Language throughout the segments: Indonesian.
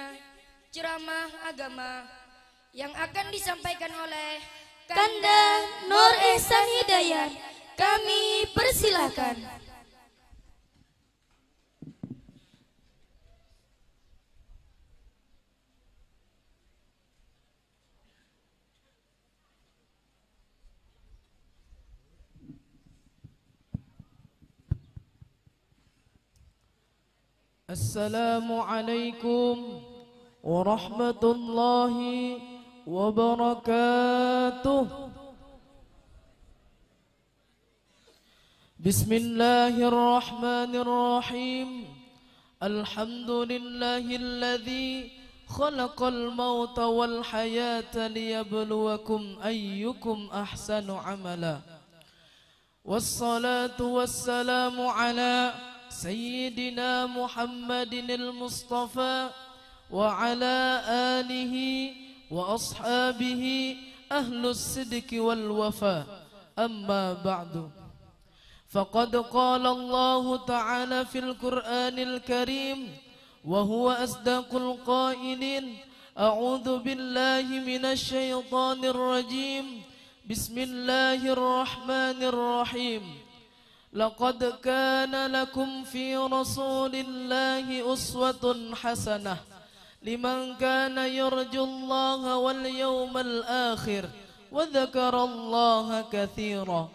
selanjutnya ceramah agama yang akan disampaikan oleh Kanda Nur Ihsan Hidayat. Kami persilakan. Assalamualaikum warahmatullahi wabarakatuh. Bismillahirrahmanirrahim. Alhamdulillahilladzi khalaqal mauta wal hayata liyabluwakum ayyukum ahsanu amala. Wassalatu wassalamu ala Sayyidina Muhammadin al-Mustafa wa ala alihi wa ashabihi ahlus sidqi wal wafa. Amma ba'du. Faqad qala Allah Ta'ala fil Qur'anil Karim wa huwa asdaqul qailin. A'udzu billahi minasy syaithanir rajim. Bismillahirrahmanirrahim. Laqad kana lakum fi Rasulillahi uswatun hasanah liman kana yarjullaha wal yawmal akhir wa dzakarallaha katsira.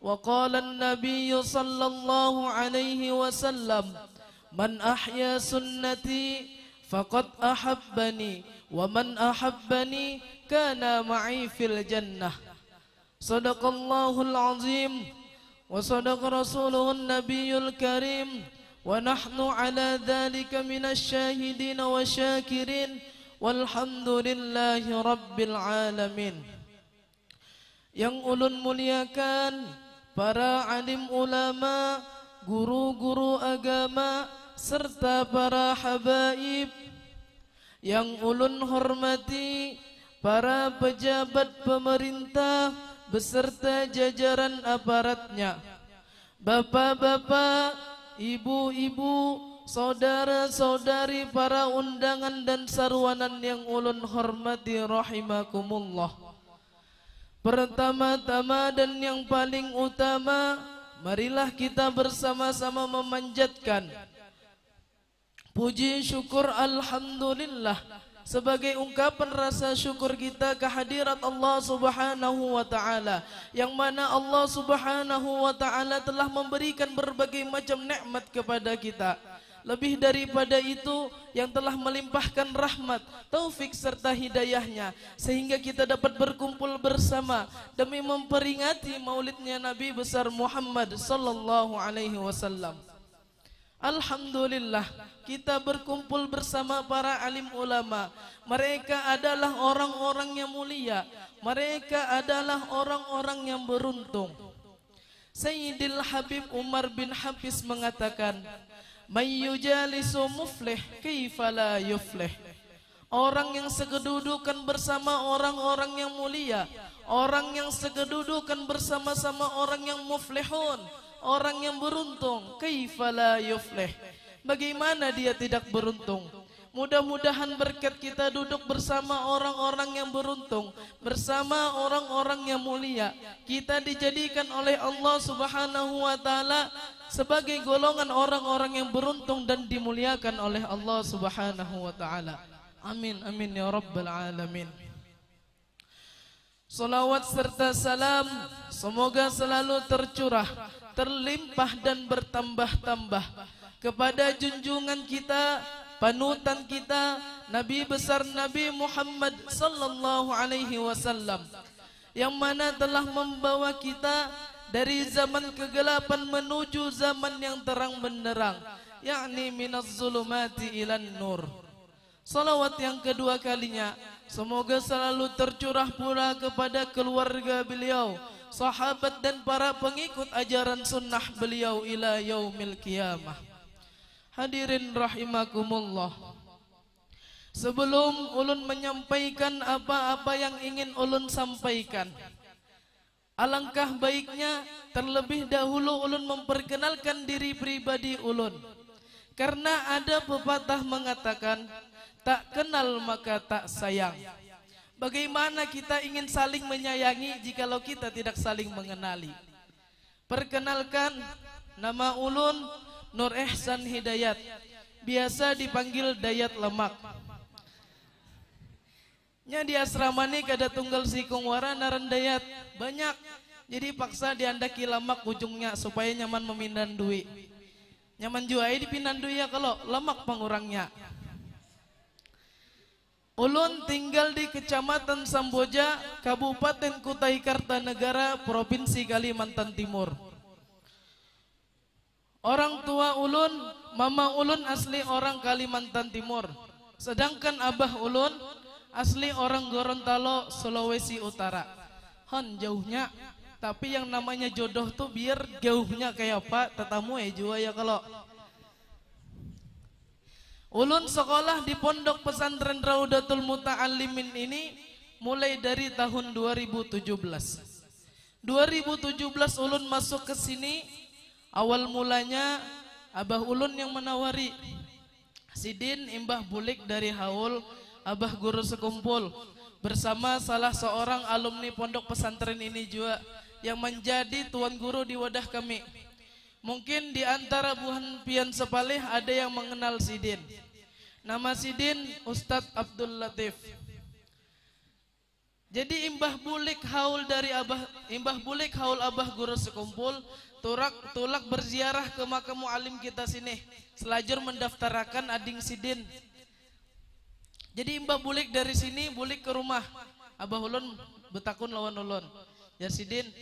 Wa qala an-nabiy sallallahu alaihi wasallam, man ahya sunnati faqad ahabbani wa man ahabbani kana ma'i fil jannah. Sadaqallahul azim wa sadaqa rasuluhun nabiyul karim wa nahnu ala dhalika minasy syahidin wa syakirin walhamdulillahi rabbil alamin. Yang ulun muliakan para alim ulama, guru-guru agama serta para habaib. Yang ulun hormati para pejabat pemerintah beserta jajaran aparatnya, bapak-bapak, ibu-ibu, saudara-saudari, para undangan dan sarwanan yang ulun hormati rahimakumullah. Pertama-tama dan yang paling utama, marilah kita bersama-sama memanjatkan puji syukur alhamdulillah sebagai ungkapan rasa syukur kita kehadirat Allah Subhanahu wa taala, yang mana Allah Subhanahu wa taala telah memberikan berbagai macam nikmat kepada kita. Lebih daripada itu, yang telah melimpahkan rahmat, taufik serta hidayahnya sehingga kita dapat berkumpul bersama demi memperingati maulidnya Nabi besar Muhammad sallallahu alaihi wasallam. Alhamdulillah, kita berkumpul bersama para alim ulama. Mereka adalah orang-orang yang mulia. Mereka adalah orang-orang yang beruntung. Sayyidil Habib Umar bin Hafiz mengatakan, "May yujalisu muflih kaifa la yuflih." Orang yang sekedudukan bersama orang-orang yang mulia, orang yang sekedudukan bersama-sama orang yang muflihun, orang yang beruntung, kaifa la yuflih, bagaimana dia tidak beruntung? Mudah-mudahan berkat kita duduk bersama orang-orang yang beruntung, bersama orang-orang yang mulia, kita dijadikan oleh Allah Subhanahu wa taala sebagai golongan orang-orang yang beruntung dan dimuliakan oleh Allah Subhanahu wa taala. Amin amin ya rabbal alamin. Salawat serta salam semoga selalu tercurah, terlimpah dan bertambah-tambah kepada junjungan kita, panutan kita, Nabi besar Nabi Muhammad sallallahu alaihi wasallam, yang mana telah membawa kita dari zaman kegelapan menuju zaman yang terang benderang, yakni minaz zulumati ilan nur. Salawat yang kedua kalinya semoga selalu tercurah pula kepada keluarga beliau, sahabat dan para pengikut ajaran sunnah beliau ila yaumil qiyamah. Hadirin rahimakumullah, sebelum ulun menyampaikan apa-apa yang ingin ulun sampaikan, alangkah baiknya terlebih dahulu ulun memperkenalkan diri pribadi ulun. Karena ada pepatah mengatakan, tak kenal maka tak sayang. Bagaimana kita ingin saling menyayangi jikalau kita tidak saling mengenali? Perkenalkan, nama ulun Nur Ihsan Hidayat, biasa dipanggil Dayat Lemak. Nya di asrama ni kada tunggal sikung wara naran Dayat banyak, jadi paksa diandaki Lemak ujungnya supaya nyaman memindan duit. Nyaman juai dipindan duit ya kalau Lemak pengurangnya. Ulun tinggal di Kecamatan Samboja, Kabupaten Kutai Kartanegara, Provinsi Kalimantan Timur. Orang tua ulun, mama ulun asli orang Kalimantan Timur. Sedangkan abah ulun asli orang Gorontalo, Sulawesi Utara. Hon jauhnya, tapi yang namanya jodoh tuh biar jauhnya kayak apa, tetamu jua ya kalau. Ulun sekolah di Pondok Pesantren Raudatul Muta'allimin ini mulai dari tahun 2017. 2017 ulun masuk ke sini, awal mulanya abah ulun yang menawari. Sidin imbah bulik dari haul abah guru sekumpul bersama salah seorang alumni Pondok Pesantren ini juga yang menjadi tuan guru di wadah kami. Mungkin di antara buhan pian sepalih ada yang mengenal Sidin. Nama Sidin Ustadz Abdul Latif. Jadi imbah bulik haul abah guru sekumpul tulak berziarah ke makam mualim kita sini. Selajur mendaftarkan ading Sidin. Jadi imbah bulik dari sini bulik ke rumah abah ulun betakun lawan ulun. Ya Sidin,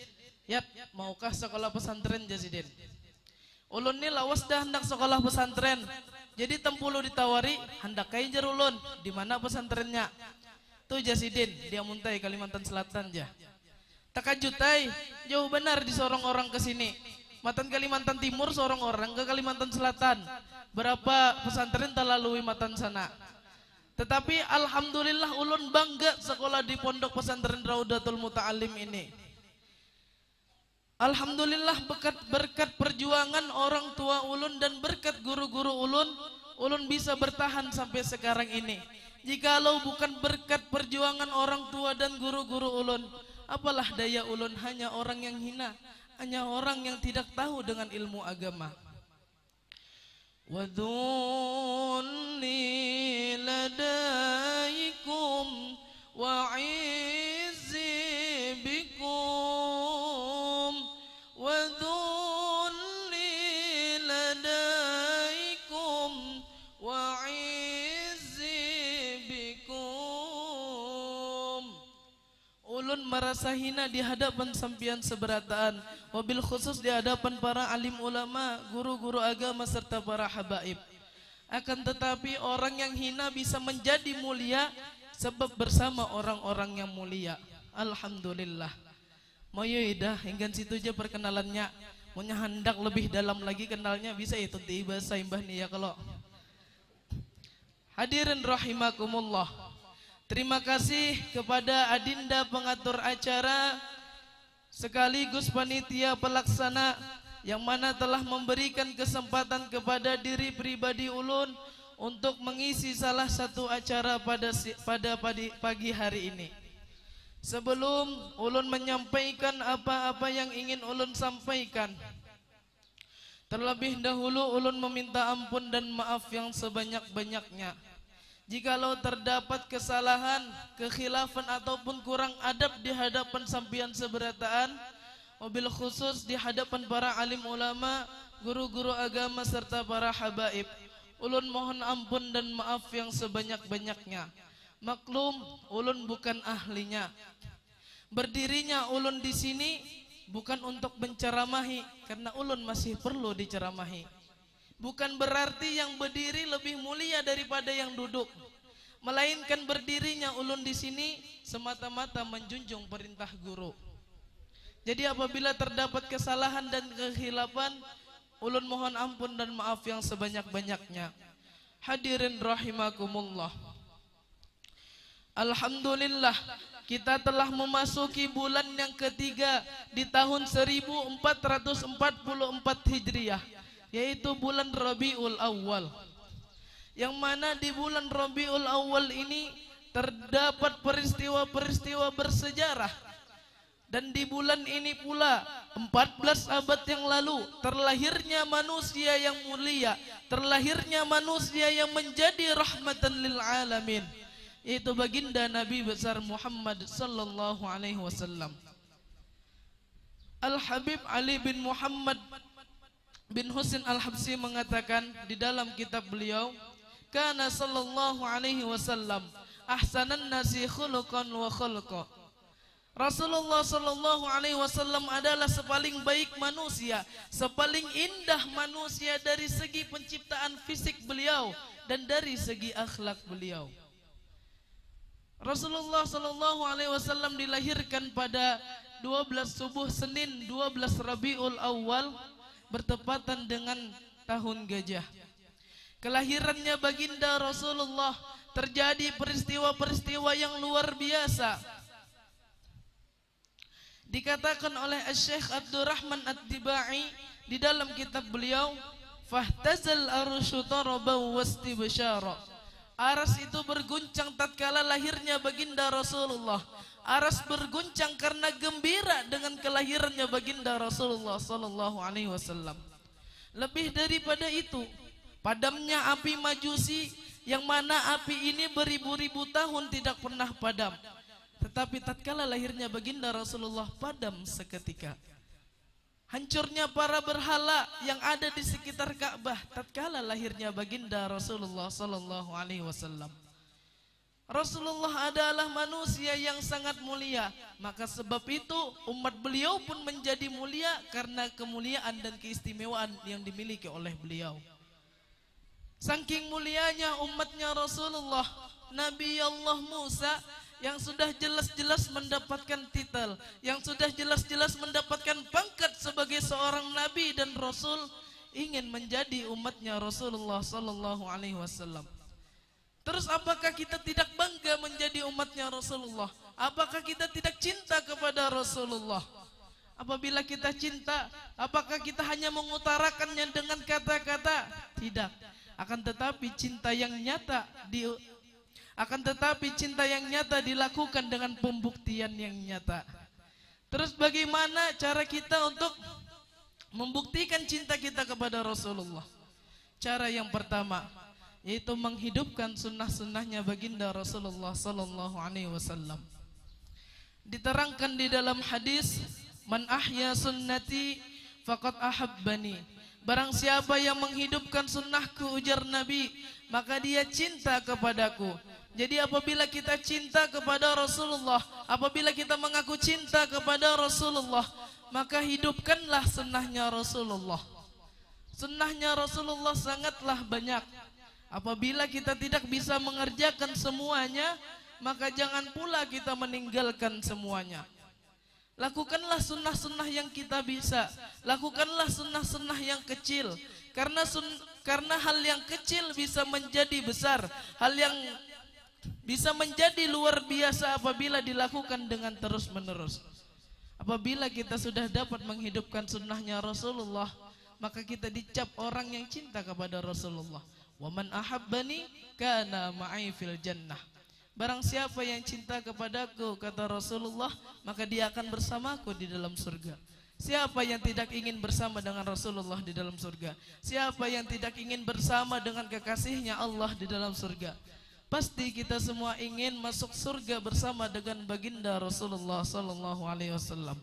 yat maukah sekolah pesantren ya Sidin? Ulun ni lawas dah hendak sekolah pesantren. Jadi tempulu ditawari hendak kain jar ulun. Di mana pesantrennya? Tuh Jasidin, dia muntai Kalimantan Selatan ja. Takajutai, jauh benar disorong orang ke sini. Matan Kalimantan Timur sorong orang ke Kalimantan Selatan. Berapa pesantren terlalui matan sana. Tetapi alhamdulillah ulun bangga sekolah di Pondok Pesantren Raudatul Muta'allim ini. Alhamdulillah berkat perjuangan orang tua ulun dan berkat guru-guru ulun bisa bertahan sampai sekarang ini. Jikalau bukan berkat perjuangan orang tua dan guru-guru ulun, apalah daya ulun hanya orang yang hina, hanya orang yang tidak tahu dengan ilmu agama. Wadhunni ladaikum wa'izzi bikum wadhunni ladaikum wa'izzi bikum. Ulun merasa hina di hadapan sampian seberataan, wabil khusus di hadapan para alim ulama, guru-guru agama serta para habaib. Akan tetapi orang yang hina bisa menjadi mulia sebab bersama orang-orang yang mulia. Alhamdulillah. Moyoidah hingga situ aja perkenalannya. Punya hendak lebih dalam lagi kenalnya bisa itu di bahasa imbah nih ya kalau. Hadirin rahimakumullah. Terima kasih kepada adinda pengatur acara sekaligus panitia pelaksana yang mana telah memberikan kesempatan kepada diri pribadi ulun untuk mengisi salah satu acara pada pagi hari ini. Sebelum ulun menyampaikan apa-apa yang ingin ulun sampaikan, terlebih dahulu ulun meminta ampun dan maaf yang sebanyak-banyaknya. Jikalau terdapat kesalahan, kekhilafan ataupun kurang adab di hadapan sampian seberataan, wabil khusus di hadapan para alim ulama, guru-guru agama serta para habaib, ulun mohon ampun dan maaf yang sebanyak-banyaknya. Maklum, ulun bukan ahlinya. Berdirinya ulun di sini bukan untuk menceramahi, karena ulun masih perlu diceramahi. Bukan berarti yang berdiri lebih mulia daripada yang duduk, melainkan berdirinya ulun di sini semata-mata menjunjung perintah guru. Jadi apabila terdapat kesalahan dan kekhilafan, ulun mohon ampun dan maaf yang sebanyak-banyaknya. Hadirin rahimakumullah. Alhamdulillah, kita telah memasuki bulan yang ketiga di tahun 1444 Hijriah, yaitu bulan Rabiul Awal, yang mana di bulan Rabiul Awal ini terdapat peristiwa-peristiwa bersejarah. Dan di bulan ini pula 14 abad yang lalu terlahirnya manusia yang mulia, terlahirnya manusia yang menjadi rahmatan lil alamin, yaitu baginda Nabi besar Muhammad sallallahu alaihi wasallam. Al-Habib Ali bin Muhammad bin Husain Al-Habsyi mengatakan di dalam kitab beliau, kana sallallahu alaihi wasallam ahsanan nasi khuluqan wa khulqa. Rasulullah sallallahu alaihi wasallam adalah sepaling baik manusia, sepaling indah manusia dari segi penciptaan fisik beliau dan dari segi akhlak beliau. Rasulullah sallallahu alaihi wasallam dilahirkan pada 12 subuh Senin 12 Rabiul Awal bertepatan dengan tahun gajah. Kelahirannya baginda Rasulullah terjadi peristiwa-peristiwa yang luar biasa. Dikatakan oleh Syekh Abdurrahman At-Tibai di dalam kitab beliau, fahtazal arsyu taraban wastibsyara. Aras itu berguncang tatkala lahirnya baginda Rasulullah. Aras berguncang karena gembira dengan kelahirannya baginda Rasulullah sallallahu alaihi wasallam. Lebih daripada itu, padamnya api Majusi yang mana api ini beribu-ribu tahun tidak pernah padam. Tetapi tatkala lahirnya baginda Rasulullah padam seketika. Hancurnya para berhala yang ada di sekitar Ka'bah tatkala lahirnya baginda Rasulullah sallallahu alaihi wasallam. Rasulullah adalah manusia yang sangat mulia, maka sebab itu umat beliau pun menjadi mulia karena kemuliaan dan keistimewaan yang dimiliki oleh beliau. Saking mulianya umatnya Rasulullah, Nabi Allah Musa yang sudah jelas-jelas mendapatkan titel, yang sudah jelas-jelas mendapatkan pangkat sebagai seorang nabi dan rasul, ingin menjadi umatnya Rasulullah sallallahu alaihi wasallam. Terus apakah kita tidak bangga menjadi umatnya Rasulullah? Apakah kita tidak cinta kepada Rasulullah? Apabila kita cinta, apakah kita hanya mengutarakannya dengan kata-kata? Tidak. Akan tetapi cinta yang nyata dilakukan dengan pembuktian yang nyata. Terus bagaimana cara kita untuk membuktikan cinta kita kepada Rasulullah? Cara yang pertama yaitu menghidupkan sunnah-sunnahnya baginda Rasulullah sallallahu alaihi wasallam. Diterangkan di dalam hadis, man ahya sunnati faqad ahabbani. Barang siapa yang menghidupkan sunnahku, ujar Nabi, maka dia cinta kepadaku. Jadi apabila kita cinta kepada Rasulullah, apabila kita mengaku cinta kepada Rasulullah, maka hidupkanlah sunnahnya Rasulullah. Sunnahnya Rasulullah sangatlah banyak. Apabila kita tidak bisa mengerjakan semuanya, maka jangan pula kita meninggalkan semuanya. Lakukanlah sunnah-sunnah yang kita bisa. Lakukanlah sunnah-sunnah yang kecil. Karena hal yang kecil bisa menjadi besar. Hal yang bisa menjadi luar biasa apabila dilakukan dengan terus-menerus. Apabila kita sudah dapat menghidupkan sunnahnya Rasulullah, maka kita dicap orang yang cinta kepada Rasulullah. Wa man ahabbani kana ma'i fil jannah. Barang siapa yang cinta kepadaku, kata Rasulullah, maka dia akan bersamaku di dalam surga. Siapa yang tidak ingin bersama dengan Rasulullah di dalam surga? Siapa yang tidak ingin bersama dengan kekasihnya Allah di dalam surga? Pasti kita semua ingin masuk surga bersama dengan baginda Rasulullah sallallahu alaihi wasallam.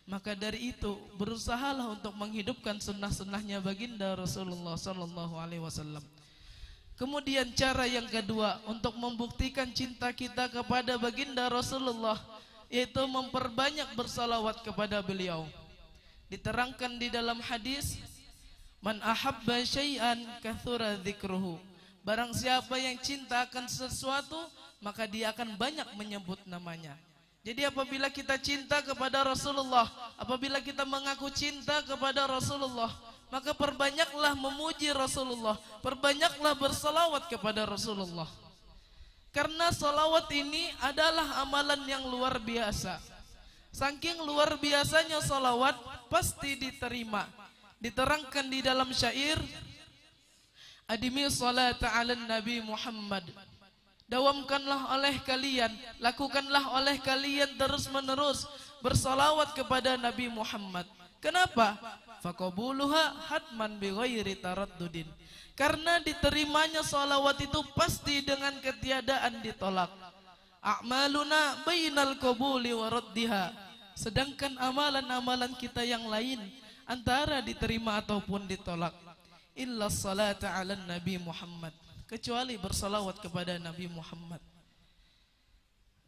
Maka dari itu berusahalah untuk menghidupkan sunnah-sunnahnya baginda Rasulullah sallallahu alaihi wasallam. Kemudian cara yang kedua untuk membuktikan cinta kita kepada baginda Rasulullah, yaitu memperbanyak bersalawat kepada beliau. Diterangkan di dalam hadis, man ahabba syai'an kathura dzikruhu. Barang siapa yang cinta akan sesuatu, maka dia akan banyak menyebut namanya. Jadi apabila kita cinta kepada Rasulullah, apabila kita mengaku cinta kepada Rasulullah, maka perbanyaklah memuji Rasulullah, perbanyaklah bersalawat kepada Rasulullah. Karena salawat ini adalah amalan yang luar biasa. Saking luar biasanya salawat, pasti diterima. Diterangkan di dalam syair, Adimi salata ala Nabi Muhammad. Dawamkanlah oleh kalian, lakukanlah oleh kalian terus menerus bersalawat kepada Nabi Muhammad. Kenapa? Faqabuluha hatman bighairi taraddudin. Karena diterimanya salawat itu pasti dengan ketiadaan ditolak. A'maluna bainal qabuli wa raddiha. Sedangkan amalan-amalan kita yang lain antara diterima ataupun ditolak. Illa salata ala Nabi Muhammad, kecuali bersalawat kepada Nabi Muhammad.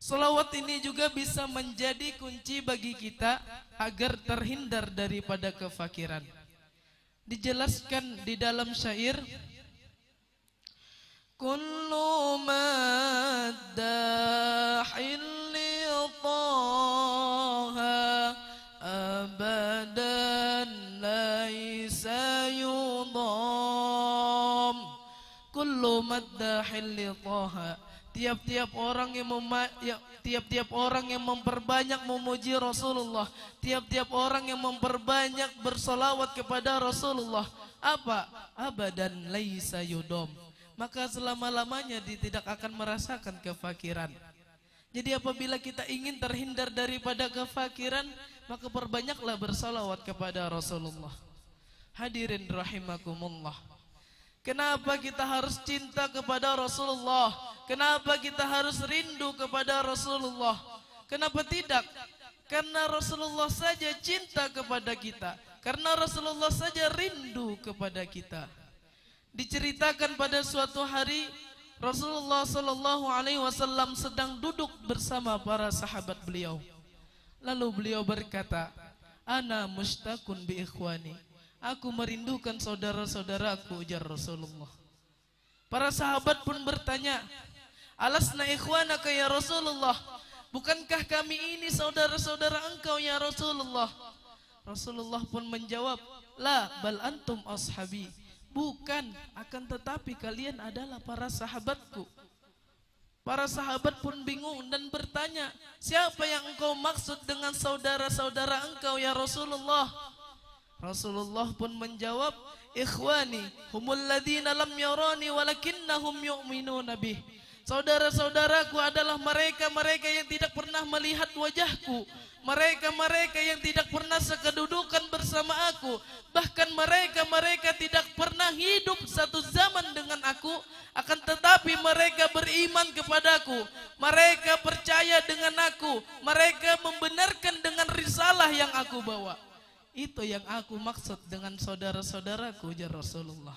Salawat ini juga bisa menjadi kunci bagi kita agar terhindar daripada kefakiran. Dijelaskan di dalam syair, kullu maddahin li taha abadan laisa yudam. Kullu maddahin li taha, tiap-tiap orang yang memperbanyak memuji Rasulullah, tiap-tiap orang yang memperbanyak bersolawat kepada Rasulullah, apa? Abadan laisa yudom, maka selama-lamanya dia tidak akan merasakan kefakiran. Jadi apabila kita ingin terhindar daripada kefakiran, maka perbanyaklah bersolawat kepada Rasulullah. Hadirin rahimakumullah. Kenapa kita harus cinta kepada Rasulullah? Kenapa kita harus rindu kepada Rasulullah? Kenapa tidak? Karena Rasulullah saja cinta kepada kita. Karena Rasulullah saja rindu kepada kita. Diceritakan pada suatu hari Rasulullah sallallahu alaihi wasallam sedang duduk bersama para sahabat beliau. Lalu beliau berkata, "Ana mushtaqun bi ikhwani." Aku merindukan saudara-saudaraku, ujar Rasulullah. Para sahabat pun bertanya, "Alasna ikhwanaka ya Rasulullah? Bukankah kami ini saudara-saudara engkau ya Rasulullah?" Rasulullah pun menjawab, "La bal antum ashabi." Bukan, akan tetapi kalian adalah para sahabatku. Para sahabat pun bingung dan bertanya, "Siapa yang engkau maksud dengan saudara-saudara engkau ya Rasulullah?" Rasulullah pun menjawab, "Ikhwani humul ladina lam yarani walakinnahum yu'minuna bih." Saudara-saudaraku adalah mereka-mereka yang tidak pernah melihat wajahku, mereka-mereka yang tidak pernah sekedudukan bersama aku, bahkan mereka-mereka tidak pernah hidup satu zaman dengan aku, akan tetapi mereka beriman kepadaku, mereka percaya dengan aku, mereka membenarkan dengan risalah yang aku bawa. Itu yang aku maksud dengan saudara-saudaraku, ujar Rasulullah.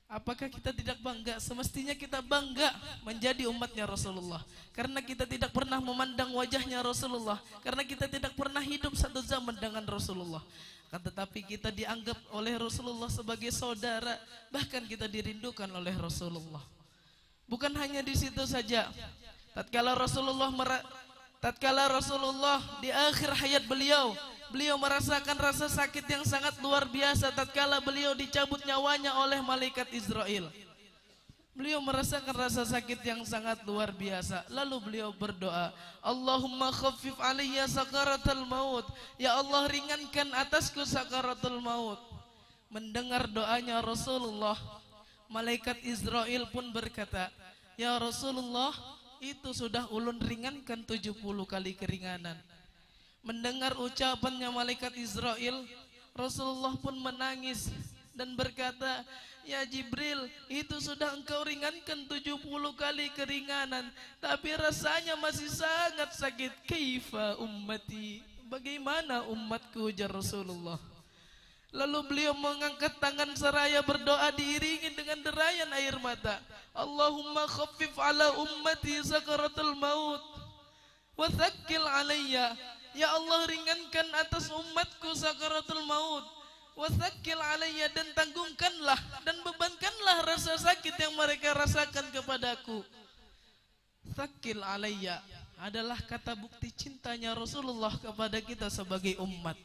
Apakah kita tidak bangga? Semestinya kita bangga menjadi umatnya Rasulullah, karena kita tidak pernah memandang wajahnya Rasulullah, karena kita tidak pernah hidup satu zaman dengan Rasulullah. Akan tetapi kita dianggap oleh Rasulullah sebagai saudara, bahkan kita dirindukan oleh Rasulullah. Bukan hanya di situ saja. Tatkala Rasulullah di akhir hayat beliau merasakan rasa sakit yang sangat luar biasa tatkala beliau dicabut nyawanya oleh malaikat Israel. Beliau merasakan rasa sakit yang sangat luar biasa. Lalu beliau berdoa, "Allahumma khaffif alayya sakaratul maut." Ya Allah, ringankan atasku sakaratul maut. Mendengar doanya Rasulullah, malaikat Israel pun berkata, "Ya Rasulullah, itu sudah ulun ringankan 70 kali keringanan." Mendengar ucapannya malaikat Israel, Rasulullah pun menangis dan berkata, "Ya Jibril, itu sudah engkau ringankan 70 kali keringanan, tapi rasanya masih sangat sakit. Kaifa ummati? Bagaimana umatku?" ujar Rasulullah. Lalu beliau mengangkat tangan seraya berdoa diiringi dengan derayan air mata. "Allahumma khaffif ala ummati sakaratul maut wa thaqqil alayya." Ya Allah, ringankan atas umatku sakaratul maut. Wa thaqqil alayya, dan tanggungkanlah dan bebankanlah rasa sakit yang mereka rasakan kepadaku. Thaqqil alayya adalah kata bukti cintanya Rasulullah kepada kita sebagai umat.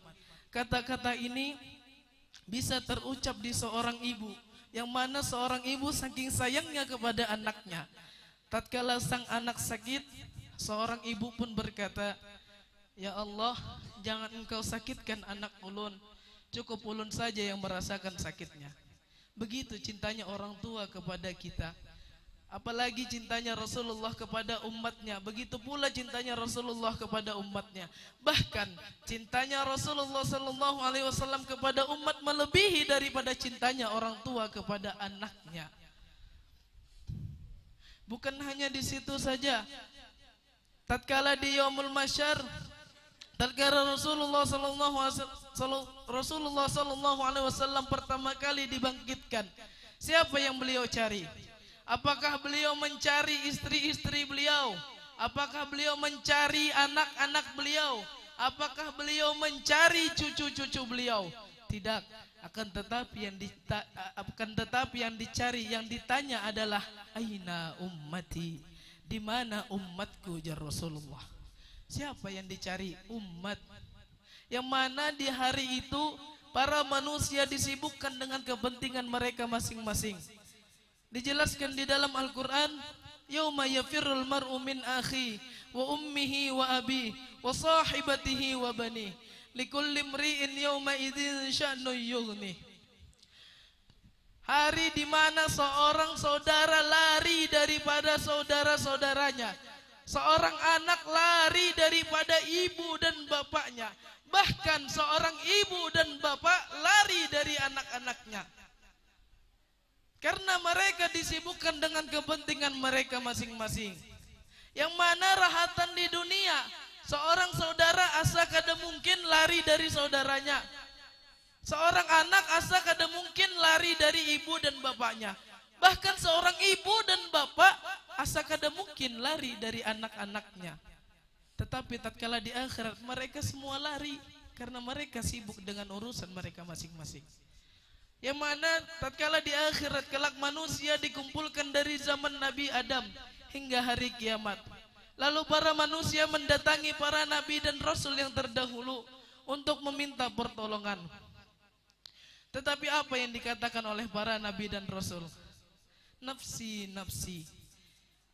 Kata-kata ini bisa terucap di seorang ibu, yang mana seorang ibu saking sayangnya kepada anaknya. Tatkala sang anak sakit, seorang ibu pun berkata, "Ya Allah, jangan engkau sakitkan anak ulun, cukup ulun saja yang merasakan sakitnya." Begitu cintanya orang tua kepada kita. Apalagi cintanya Rasulullah kepada umatnya. Begitu pula cintanya Rasulullah kepada umatnya. Bahkan cintanya Rasulullah SAW kepada umat melebihi daripada cintanya orang tua kepada anaknya. Bukan hanya di situ saja. Tatkala di Yaumul Mahsyar, tatkala Rasulullah SAW pertama kali dibangkitkan, siapa yang beliau cari? Apakah beliau mencari istri-istri beliau? Apakah beliau mencari anak-anak beliau? Apakah beliau mencari cucu-cucu beliau? Tidak. Akan tetapi yang dicari, yang ditanya adalah aina ummati? Di mana umatku, ya Rasulullah? Siapa yang dicari? Umat. Yang mana di hari itu para manusia disibukkan dengan kepentingan mereka masing-masing. Dijelaskan di dalam Al-Quran, yauma yafirrul mar'u min akhi wa ummihi wa abi wa sahibatihi wa bani likulli imri'in yauma idzin sya'nu yughni. Hari di mana seorang saudara lari daripada saudara-saudaranya, seorang anak lari daripada ibu dan bapaknya, bahkan seorang ibu dan bapak lari dari anak-anaknya. Karena mereka disibukkan dengan kepentingan mereka masing-masing. Yang mana rahatan di dunia, seorang saudara asa kada mungkin lari dari saudaranya. Seorang anak asa kada mungkin lari dari ibu dan bapaknya. Bahkan seorang ibu dan bapak asa kada mungkin lari dari anak-anaknya. Tetapi tatkala di akhirat mereka semua lari karena mereka sibuk dengan urusan mereka masing-masing. Yang mana tatkala di akhirat kelak manusia dikumpulkan dari zaman Nabi Adam hingga hari kiamat. Lalu para manusia mendatangi para nabi dan rasul yang terdahulu untuk meminta pertolongan. Tetapi apa yang dikatakan oleh para nabi dan rasul? Nafsi, nafsi.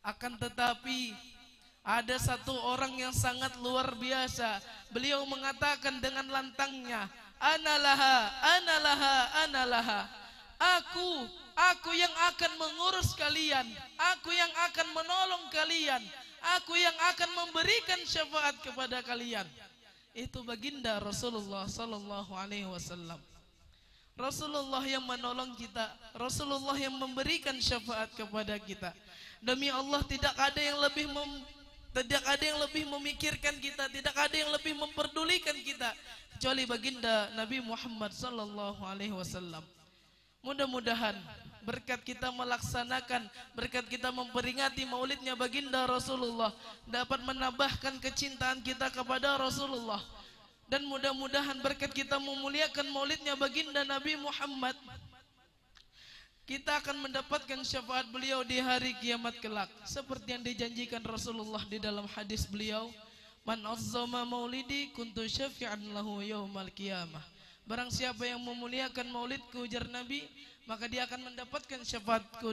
Akan tetapi ada satu orang yang sangat luar biasa. Beliau mengatakan dengan lantangnya, Analaha, analaha, analaha. Aku yang akan mengurus kalian. Aku yang akan menolong kalian. Aku yang akan memberikan syafaat kepada kalian. Itu baginda Rasulullah sallallahu alaihi wasallam. Rasulullah yang menolong kita, Rasulullah yang memberikan syafaat kepada kita. Demi Allah tidak ada yang lebih memikirkan kita, tidak ada yang lebih memperdulikan kita kecuali baginda Nabi Muhammad sallallahu alaihi wasallam. Mudah-mudahan berkat kita melaksanakan, berkat kita memperingati maulidnya baginda Rasulullah dapat menambahkan kecintaan kita kepada Rasulullah. Dan mudah-mudahan berkat kita memuliakan maulidnya baginda Nabi Muhammad, kita akan mendapatkan syafaat beliau di hari kiamat kelak. Seperti yang dijanjikan Rasulullah di dalam hadis beliau, Man azzama maulidi kuntu syafi'an lahu yaumal qiyamah. Barang siapa yang memuliakan maulidku, ujar Nabi, maka dia akan mendapatkan syafaatku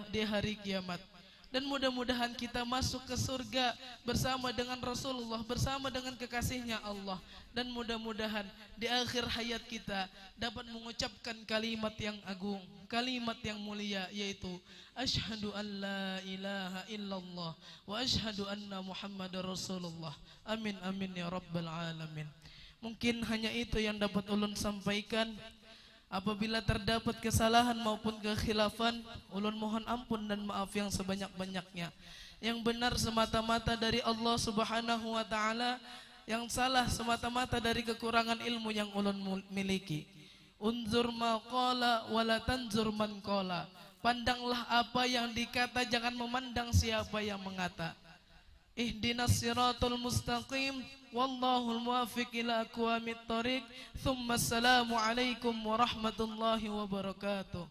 di hari kiamat. Dan mudah-mudahan kita masuk ke surga bersama dengan Rasulullah, bersama dengan kekasihnya Allah. Dan mudah-mudahan di akhir hayat kita dapat mengucapkan kalimat yang agung, kalimat yang mulia, yaitu Asyhadu an la ilaha illallah wa asyhadu anna Muhammadar Rasulullah. Amin amin ya rabbal alamin. Mungkin hanya itu yang dapat ulun sampaikan. Apabila terdapat kesalahan maupun kekhilafan, ulun mohon ampun dan maaf yang sebanyak-banyaknya. Yang benar semata-mata dari Allah Subhanahu wa taala, yang salah semata-mata dari kekurangan ilmu yang ulun miliki. Unzur ma qala wa la tanzur man qala. Pandanglah apa yang dikata, jangan memandang siapa yang mengata. Ihdinas siratal mustaqim, wallahul muwaffiq ila aqwamit thoriq. Tsumma assalamu alaikum warahmatullahi wabarakatuh.